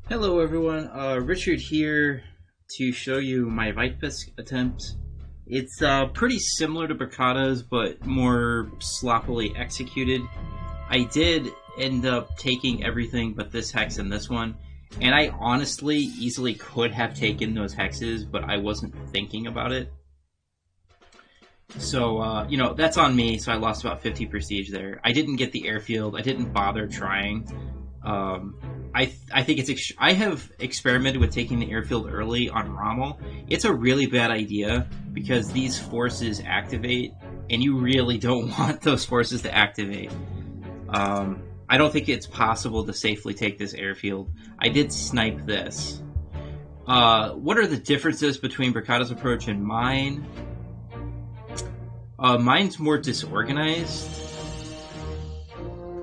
Hello everyone, Richard here to show you my Vitebsk attempt. It's pretty similar to Bricada's, but more sloppily executed. I did end up taking everything but this hex and this one, and I honestly easily could have taken those hexes, but I wasn't thinking about it. So, that's on me, so I lost about 50 prestige there. I didn't get the airfield, I didn't bother trying. I think I have experimented with taking the airfield early on Rommel. It's a really bad idea because these forces activate, and you really don't want those forces to activate. I don't think it's possible to safely take this airfield. I did snipe this. What are the differences between Bricada's approach and mine? Mine's more disorganized.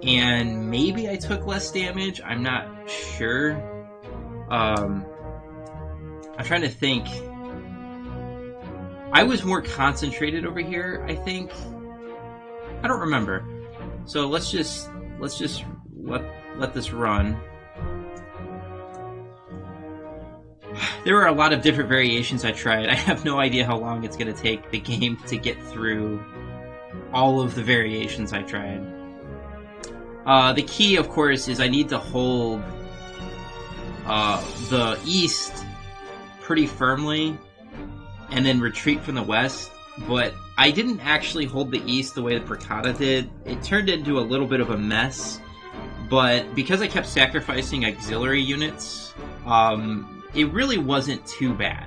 And maybe I took less damage. I'm not sure. I'm trying to think. I was more concentrated over here, I think. I don't remember. So let's just let this run. There were a lot of different variations I tried. I have no idea how long it's going to take the game to get through all of the variations I tried. The key, of course, is I need to hold the east pretty firmly and then retreat from the west, but I didn't actually hold the east the way that Bricada did. It turned into a little bit of a mess, but because I kept sacrificing auxiliary units, it really wasn't too bad.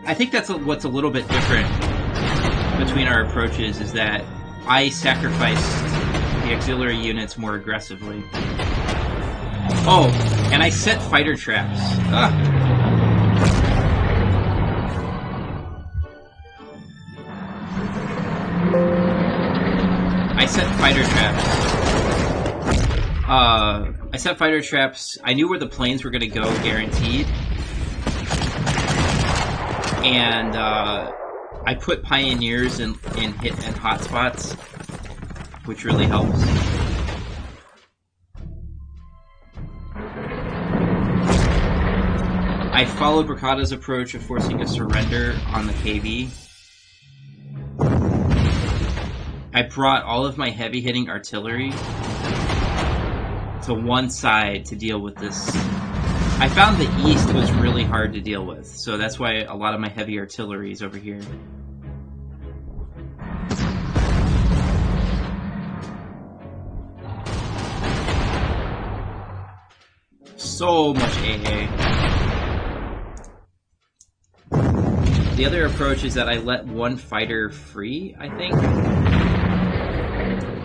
I think that's what's a little bit different between our approaches, is that I sacrificed the auxiliary units more aggressively. Oh, and I set fighter traps. I set fighter traps. I knew where the planes were going to go, guaranteed. And I put pioneers in hotspots, which really helps. I followed Bricada's approach of forcing a surrender on the KV. I brought all of my heavy-hitting artillery to one side to deal with this. I found the east was really hard to deal with, so that's why a lot of my heavy artillery is over here. So much AA. The other approach is that I let one fighter free, I think.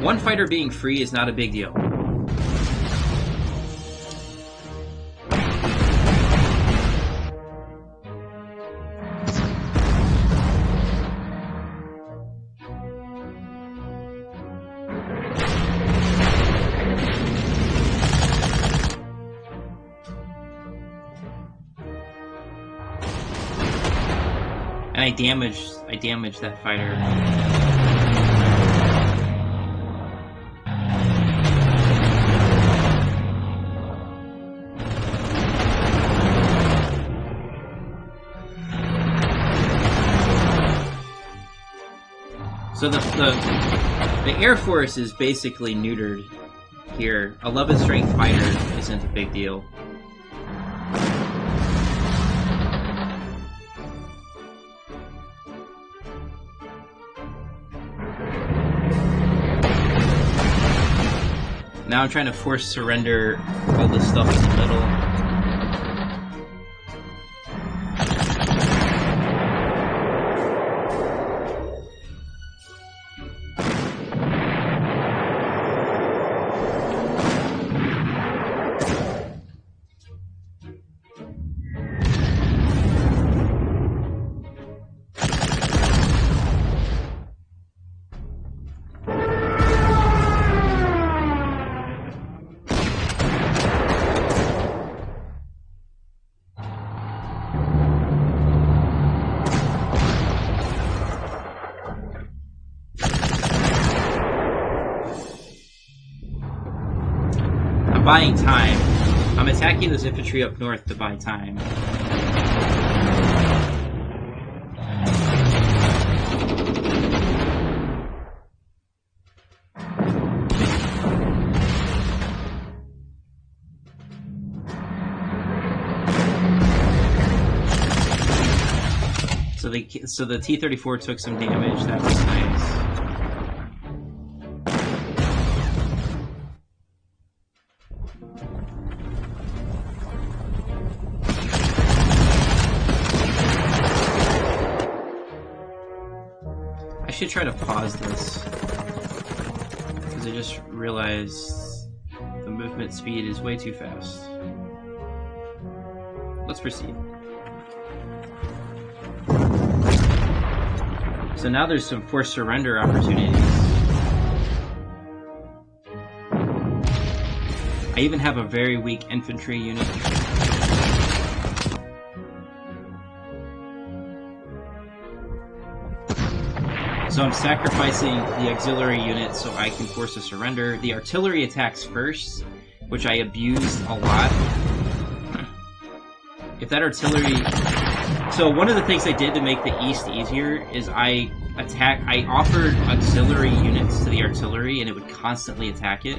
One fighter being free is not a big deal. And I damaged that fighter. So the Air Force is basically neutered here. 11 strength fighter isn't a big deal. Now I'm trying to force surrender all this stuff in the middle. buying time. I'm attacking this infantry up north to buy time. So the T-34 took some damage. That was nice. I should try to pause this because I just realized the movement speed is way too fast. Let's proceed. So now there's some forced surrender opportunities. I even have a very weak infantry unit. So I'm sacrificing the auxiliary unit so I can force a surrender. The artillery attacks first, which I abused a lot. If that artillery... So one of the things I did to make the east easier is I offered auxiliary units to the artillery and it would constantly attack it.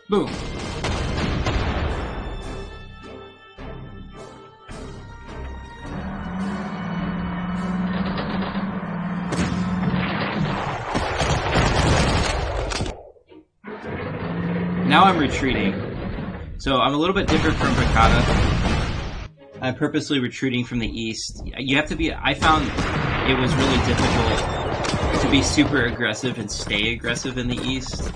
Boom. Now I'm retreating. So I'm a little bit different from Brigada. I'm purposely retreating from the east. You have to be... I found it was really difficult to be super aggressive and stay aggressive in the east.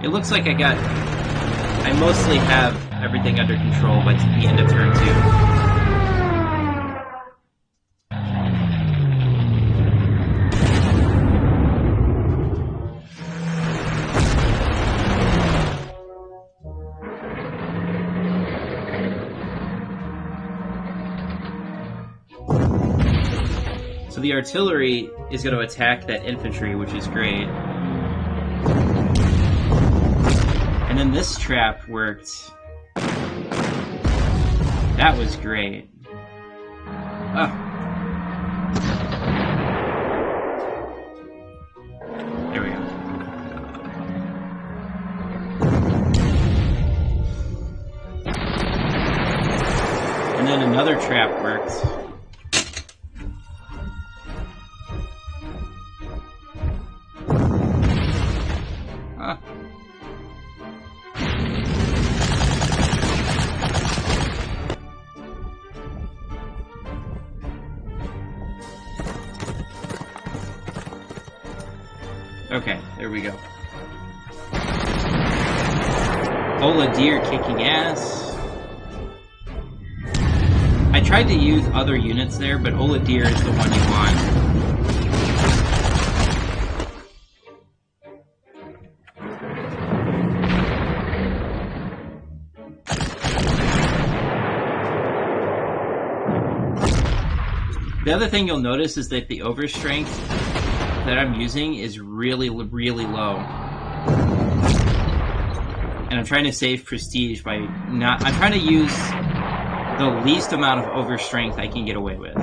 It looks like I mostly have everything under control by the end of turn 2. So the artillery is going to attack that infantry, which is great. And then this trap worked. That was great. Oh. There we go. And then another trap worked. Huh. Okay, there we go. Ola Deer kicking ass. I tried to use other units there, but Ola Deer is the one you want. The other thing you'll notice is that the overstrength that I'm using is really, really low. And I'm trying to save prestige by not... I'm trying to use the least amount of overstrength I can get away with.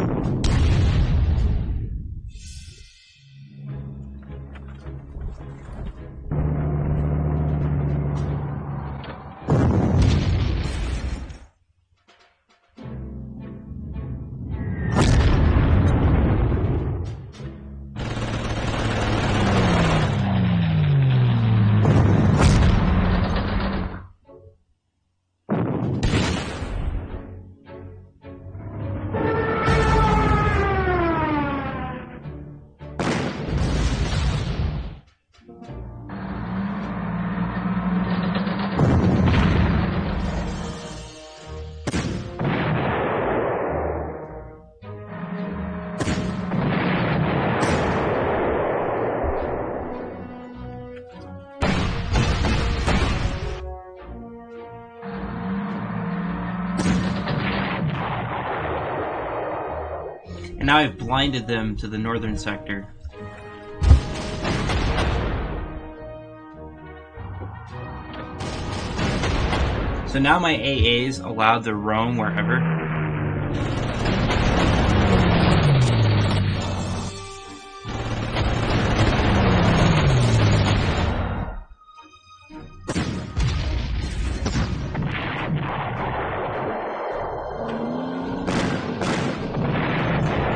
And now I've blinded them to the northern sector. So now my AA's allowed to roam wherever.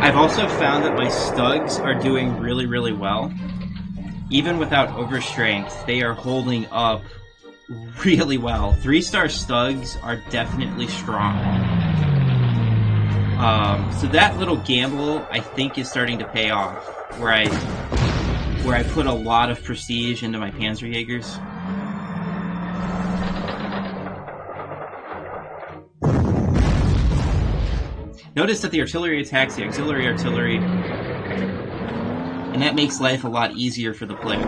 I've also found that my Stugs are doing really, really well. Even without overstrength, they are holding up really well. 3-star Stugs are definitely strong. So that little gamble, I think, is starting to pay off. Where I put a lot of prestige into my Panzerjägers. Notice that the artillery attacks the auxiliary artillery, and that makes life a lot easier for the player.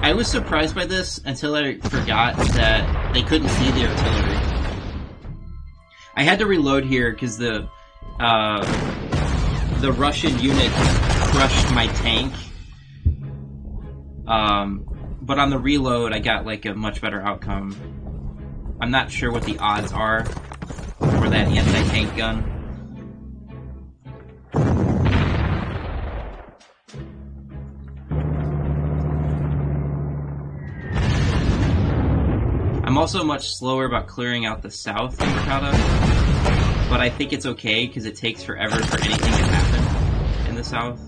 I was surprised by this until I forgot that they couldn't see the artillery. I had to reload here because the Russian unit crushed my tank. But on the reload, I got like a much better outcome. I'm not sure what the odds are for that anti-tank gun. I'm also much slower about clearing out the south in Mercata, but I think it's okay because it takes forever for anything to happen in the south.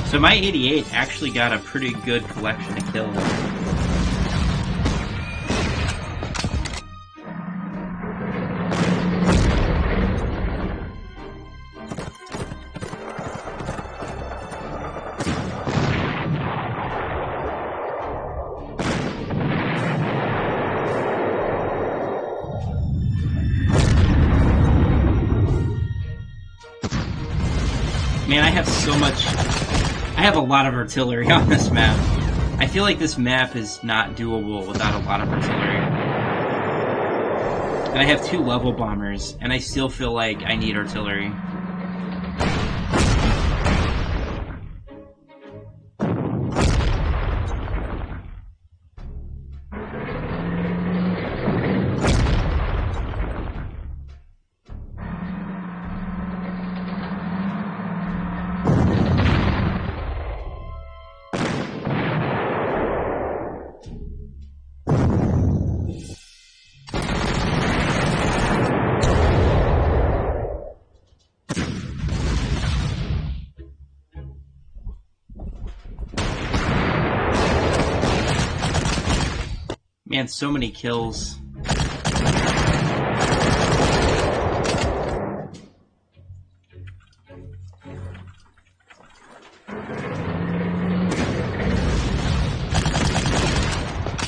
So my 88 actually got a pretty good collection of kills. Man, I have so much... I have a lot of artillery on this map. I feel like this map is not doable without a lot of artillery. And I have 2 level bombers, and I still feel like I need artillery. Man, so many kills.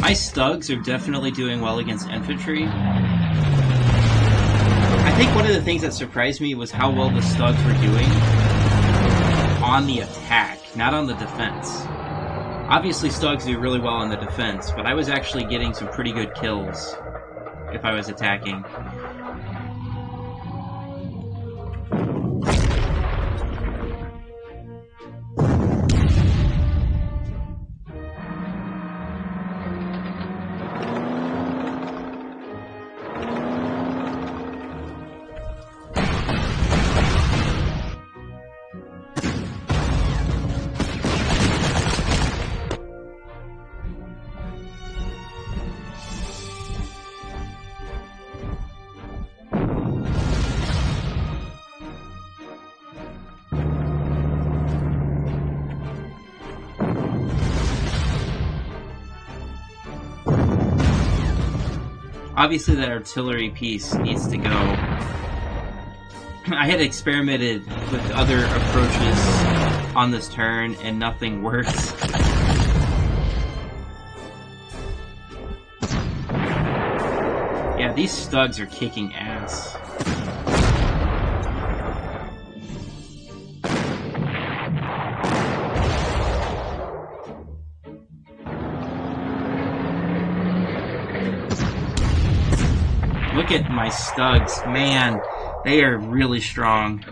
My Stugs are definitely doing well against infantry. I think one of the things that surprised me was how well the Stugs were doing on the attack, not on the defense. Obviously, Stugs do really well on the defense, but I was actually getting some pretty good kills if I was attacking. Obviously that artillery piece needs to go. I had experimented with other approaches on this turn and nothing worked. Yeah, these stugs are kicking ass. Look at my stugs, man, they are really strong.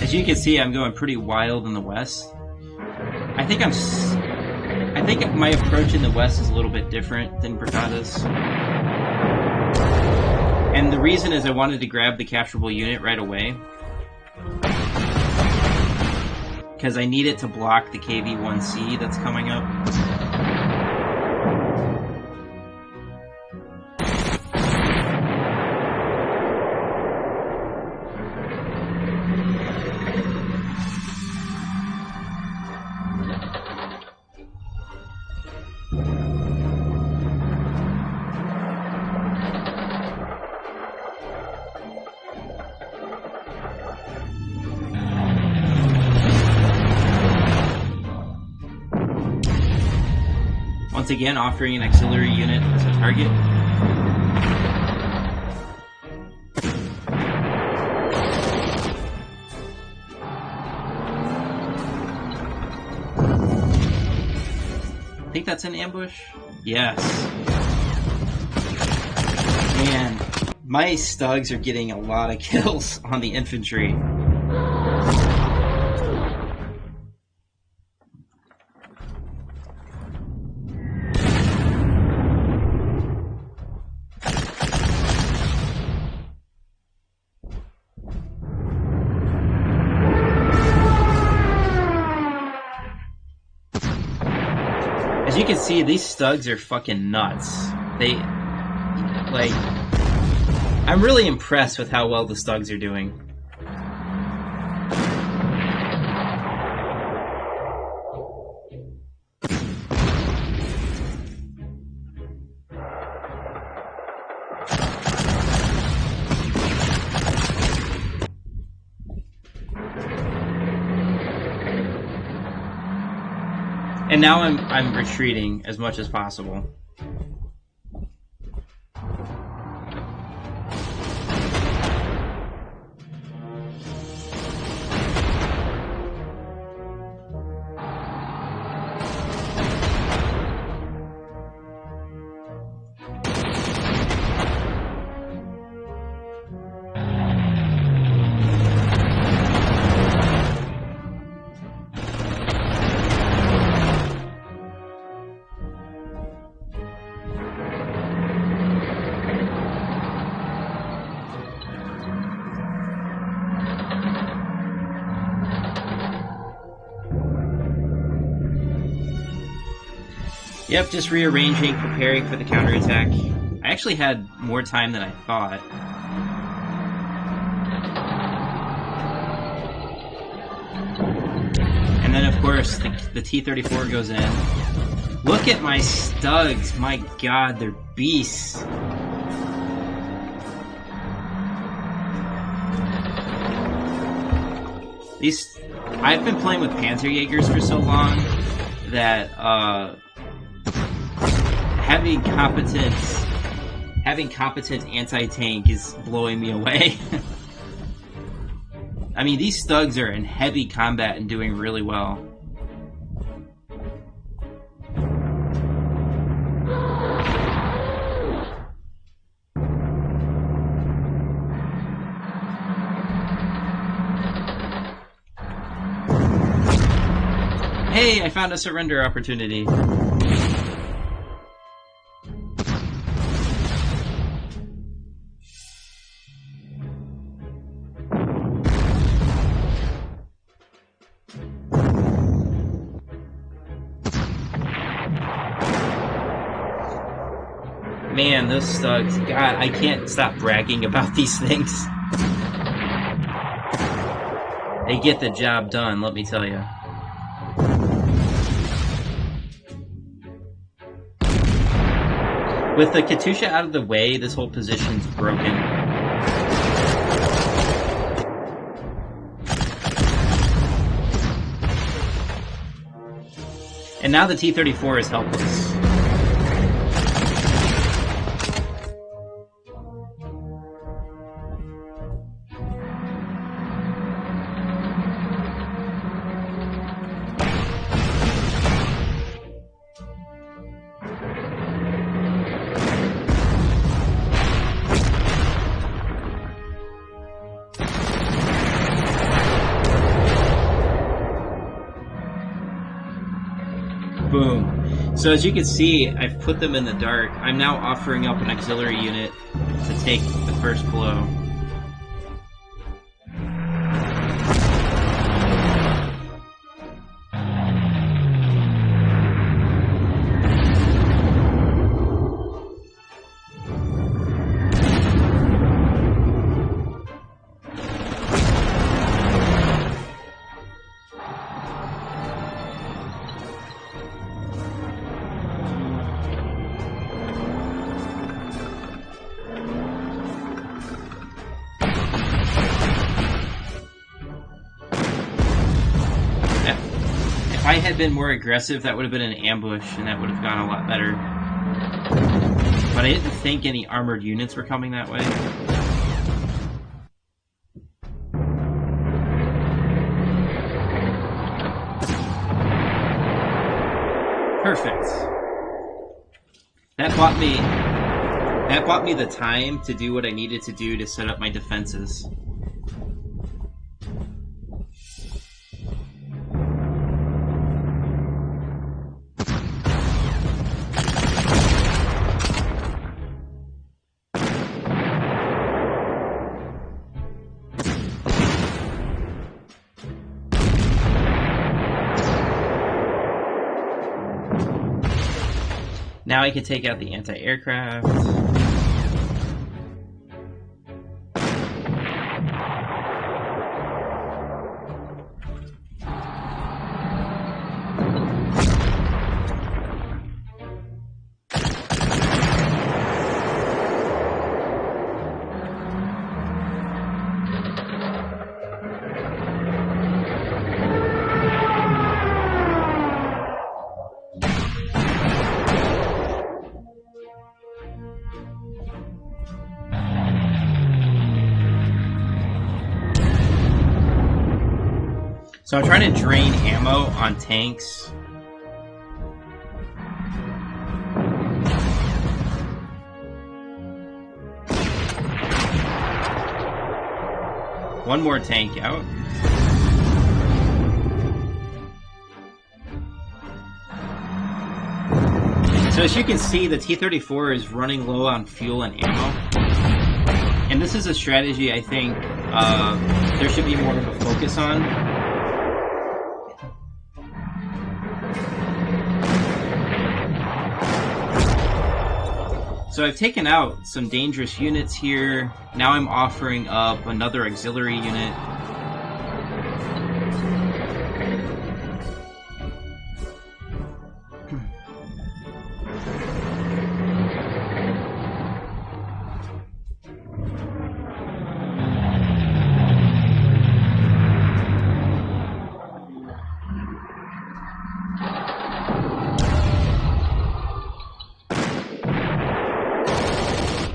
As you can see, I'm going pretty wild in the west. I think my approach in the west is a little bit different than Brigada's. And the reason is I wanted to grab the capturable unit right away. Because I need it to block the KV-1C that's coming up. Once again, offering an auxiliary unit as a target. I think that's an ambush? Yes. Man, my stugs are getting a lot of kills on the infantry. As you can see, these stugs are fucking nuts. I'm really impressed with how well the stugs are doing. And now I'm retreating as much as possible. Yep, just rearranging, preparing for the counterattack. I actually had more time than I thought. And then, of course, the T-34 goes in. Look at my stugs! My god, they're beasts! I've been playing with Panzerjägers for so long that, having competent anti-tank is blowing me away. I mean, these Stugs are in heavy combat and doing really well. Hey, I found a surrender opportunity. Man, those Stugs. God, I can't stop bragging about these things. They get the job done, let me tell you. With the Katusha out of the way, this whole position's broken. And now the T-34 is helpless. Boom. So as you can see, I've put them in the dark. I'm now offering up an auxiliary unit to take the first blow. If I had been more aggressive, that would have been an ambush, and that would have gone a lot better. But I didn't think any armored units were coming that way. Perfect. That bought me the time to do what I needed to do to set up my defenses. Now I can take out the anti-aircraft. So I'm trying to drain ammo on tanks. One more tank out. So as you can see, the T-34 is running low on fuel and ammo. And this is a strategy I think there should be more of a focus on. So I've taken out some dangerous units here. Now I'm offering up another auxiliary unit.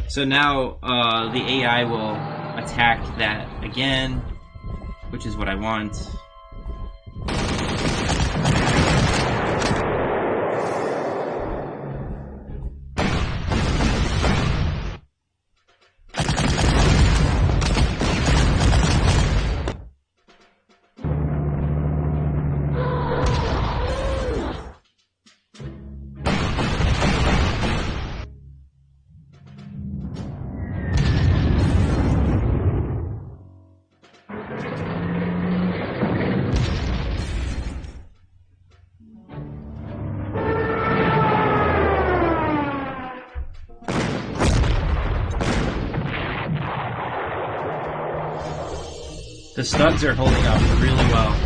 So now the AI will attack that again. which is what I want. The studs are holding up really well.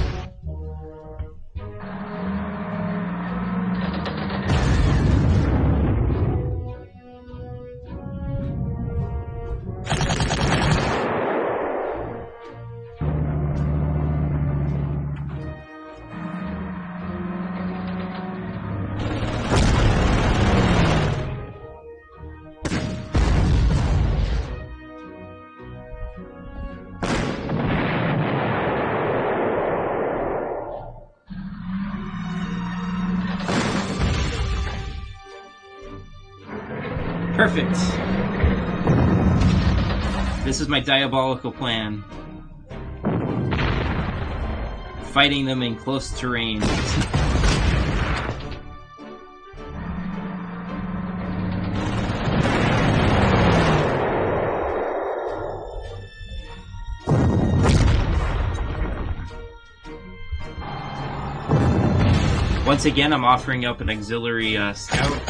Perfect. This is my diabolical plan. Fighting them in close terrain. Once again, I'm offering up an auxiliary scout.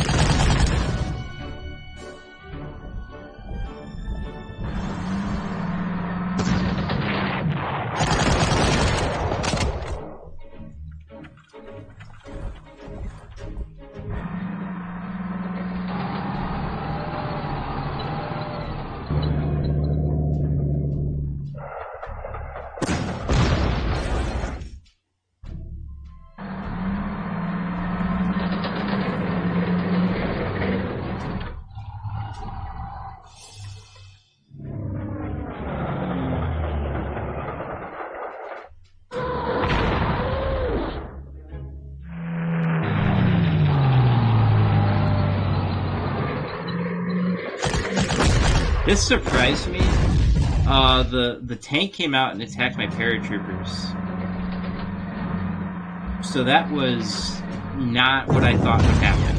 This surprised me. The tank came out and attacked my paratroopers. So that was not what I thought would happen.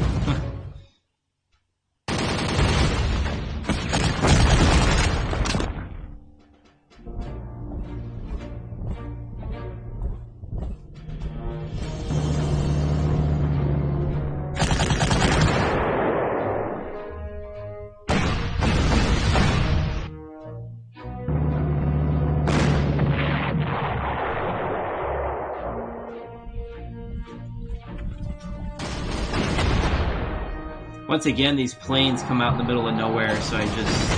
Once again, these planes come out in the middle of nowhere, so I just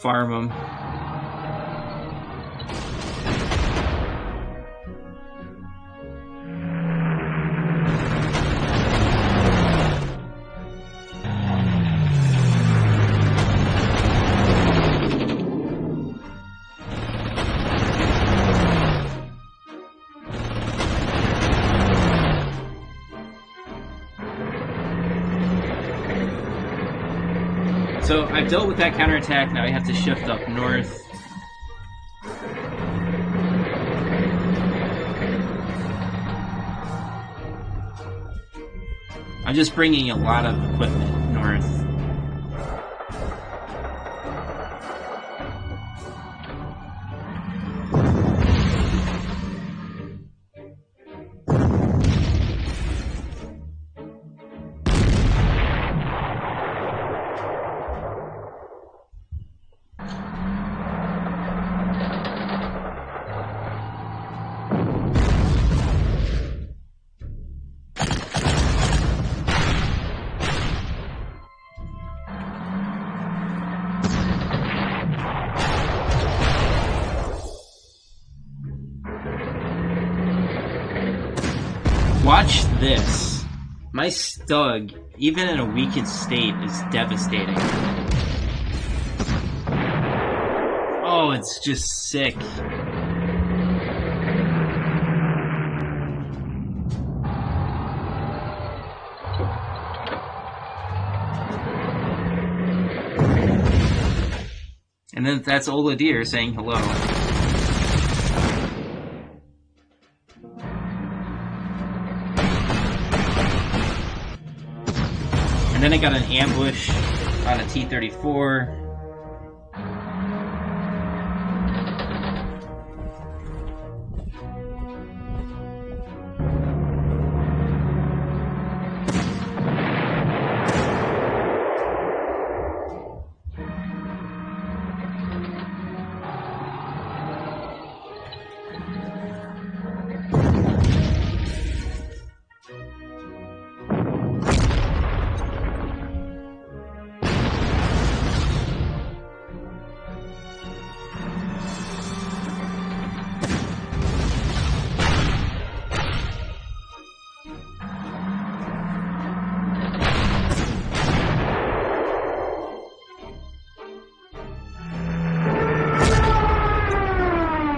farm them. So I've dealt with that counterattack, now I have to shift up north. I'm just bringing a lot of equipment north. Watch this. My Stug, even in a weakened state, is devastating. Oh, Oh, it's just sick. And then that's Ola Deer saying hello. And then I got an ambush on a T-34.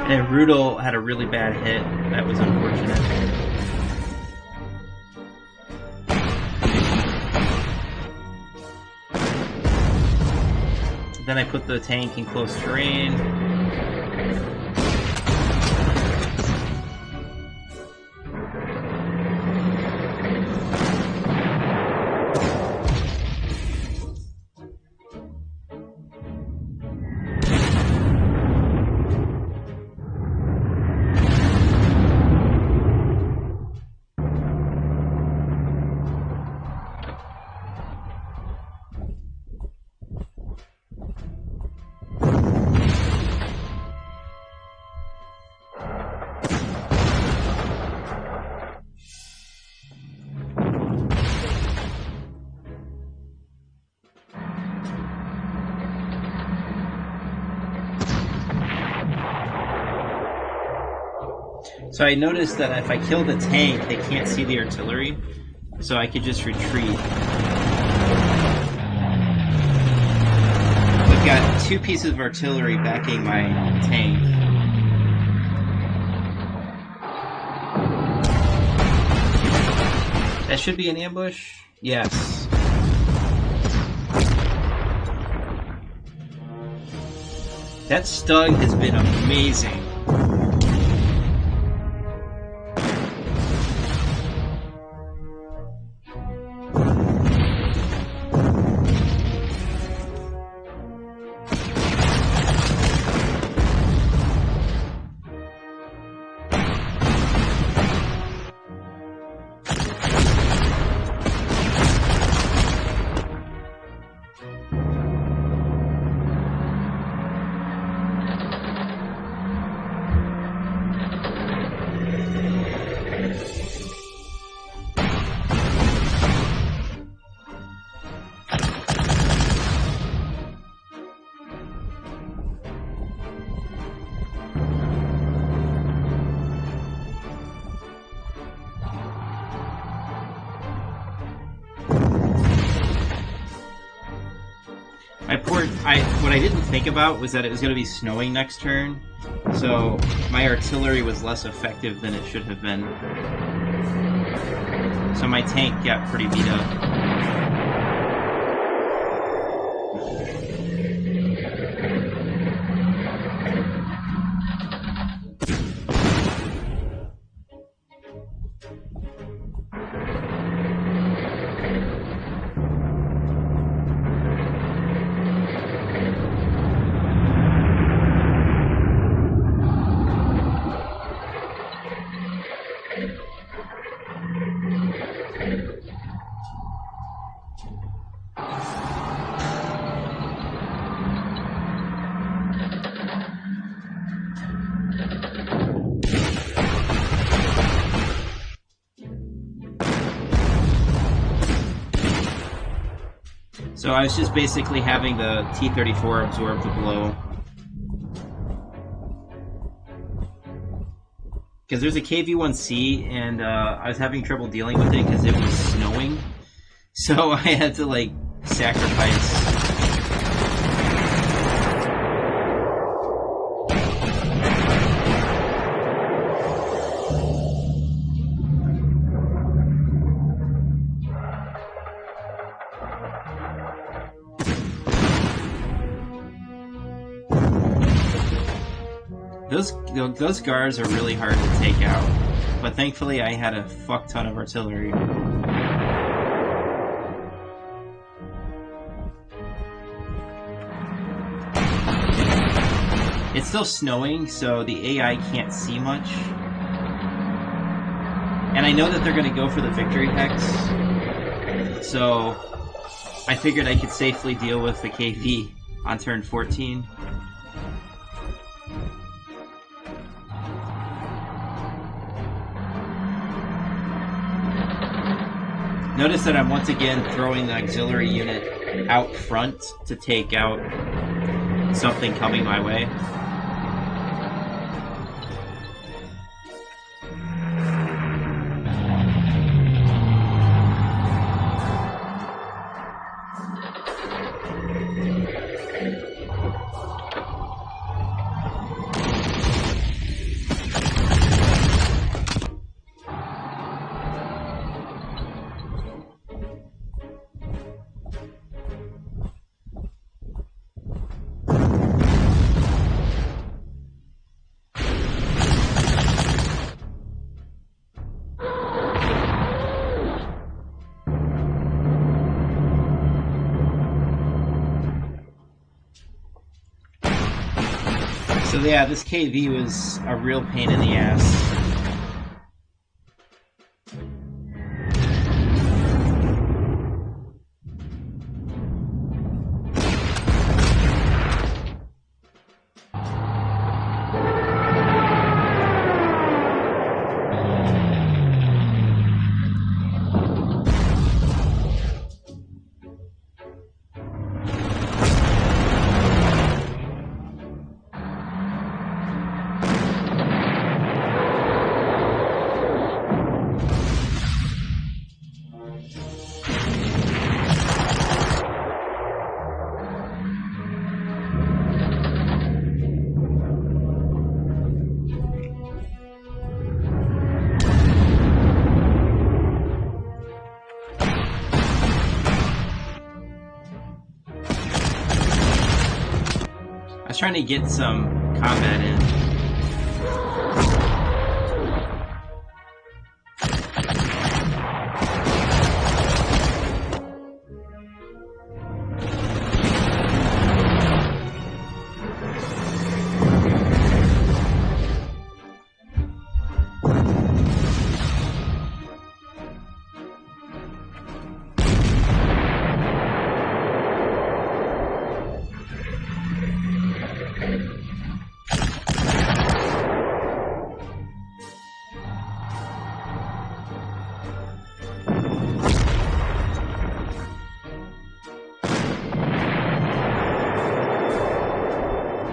And Rudel had a really bad hit. That was unfortunate. Then I put the tank in close terrain. So I noticed that if I kill the tank, they can't see the artillery, so I could just retreat. I've got 2 pieces of artillery backing my tank. That should be an ambush? Yes. That stun has been amazing. What I didn't think about was that it was going to be snowing next turn, so my artillery was less effective than it should have been. So my tank got pretty beat up. So I was just basically having the T-34 absorb the blow. Because there's a KV-1C, and I was having trouble dealing with it because it was snowing. So I had to, like, sacrifice. Those guards are really hard to take out, but thankfully I had a fuck ton of artillery. It's still snowing, so the AI can't see much. And I know that they're going to go for the victory hex, so I figured I could safely deal with the KV on turn 14. Notice that I'm once again throwing the auxiliary unit out front to take out something coming my way. So yeah, this KV was a real pain in the ass. I was trying to get some combat in.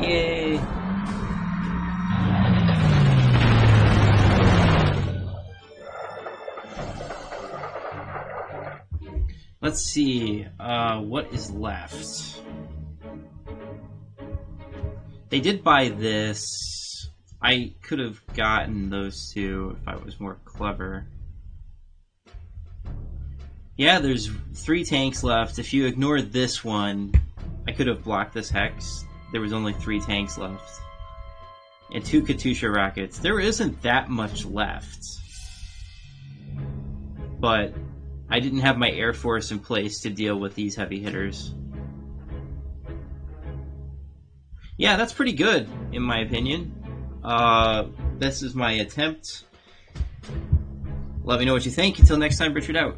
Yay! Let's see, what is left? They did buy this. I could have gotten those two if I was more clever. Yeah, there's 3 tanks left. If you ignore this one, I could have blocked this hex. There was only 3 tanks left. And 2 Katyusha rockets. There isn't that much left. But I didn't have my Air Force in place to deal with these heavy hitters. Yeah, that's pretty good, in my opinion. This is my attempt. Let me know what you think. Until next time, Richard out.